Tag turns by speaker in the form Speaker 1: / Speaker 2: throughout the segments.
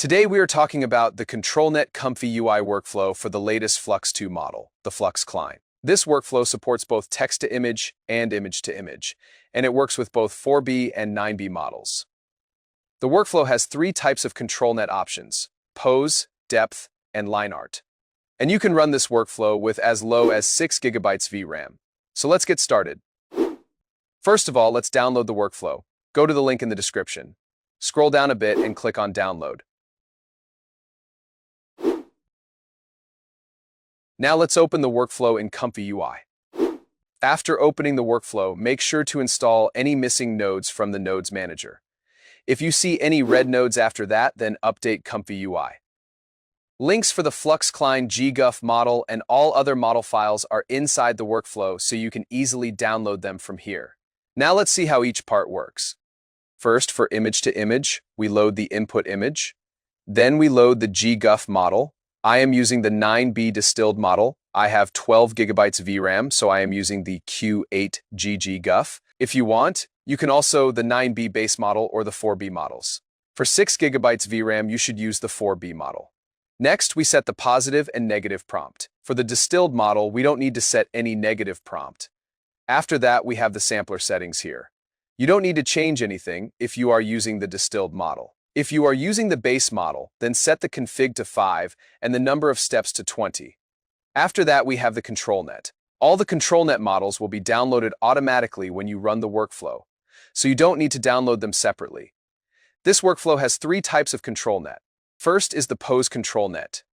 Speaker 1: Today we are talking about the ControlNet ComfyUI workflow for the latest Flux 2 model, the Flux Klein. This workflow supports both text-to-image and image-to-image, and it works with both 4B and 9B models. The workflow has three types of ControlNet options: pose, depth, and line art. And you can run this workflow with as low as 6 GB VRAM. So let's get started. First of all, let's download the workflow. Go to the link in the description. Scroll down a bit and click on Download. Now let's open the workflow in ComfyUI. After opening the workflow, make sure to install any missing nodes from the Nodes Manager. If you see any red nodes after that, then update ComfyUI. Links for the Flux Klein GGUF model and all other model files are inside the workflow, so you can easily download them from here. Now let's see how each part works. First, for image-to-image, we load the input image. Then we load the GGUF model. I am using the 9B distilled model. I have 12 GB VRAM, so I am using the Q8 GGUF. If you want, you can also the 9B base model or the 4B models. For 6 GB VRAM, you should use the 4B model. Next, we set the positive and negative prompt. For the distilled model, we don't need to set any negative prompt. After that, we have the sampler settings here. You don't need to change anything if you are using the distilled model. If you are using the base model, then set the config to 5 and the number of steps to 20. After that, we have the ControlNet. All the ControlNet models will be downloaded automatically when you run the workflow, so you don't need to download them separately. This workflow has three types of ControlNet. First is the Pose ControlNet.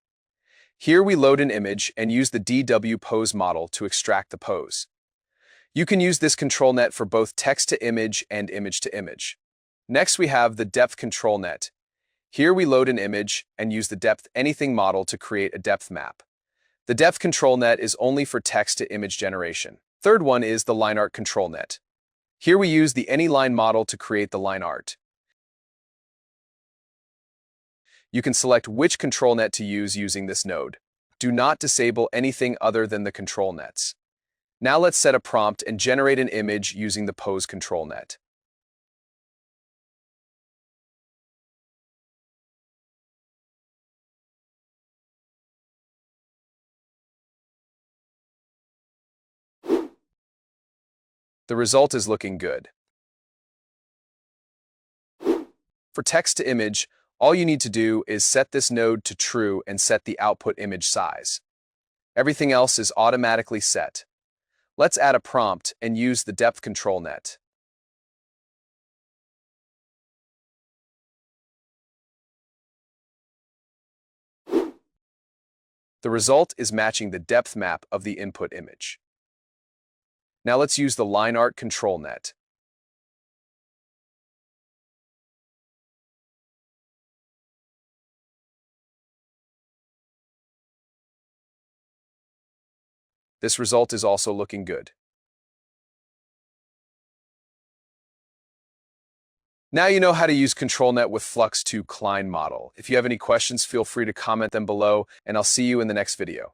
Speaker 1: Here we load an image and use the DW Pose model to extract the pose. You can use this ControlNet for both text-to-image and image-to-image. Next, we have the Depth ControlNet. Here we load an image and use the Depth Anything model to create a depth map. The Depth ControlNet is only for text-to-image generation. Third one is the Line Art ControlNet. Here we use the AnyLine model to create the line art. You can select which ControlNet to use using this node. Do not disable anything other than the ControlNets. Now let's set a prompt and generate an image using the Pose ControlNet. The result is looking good. For text-to-image, all you need to do is set this node to true and set the output image size. Everything else is automatically set. Let's add a prompt and use the Depth ControlNet. The result is matching the depth map of the input image. Now let's use the Line Art ControlNet. This result is also looking good. Now you know how to use ControlNet with Flux 2 Klein model. If you have any questions, feel free to comment them below, and I'll see you in the next video.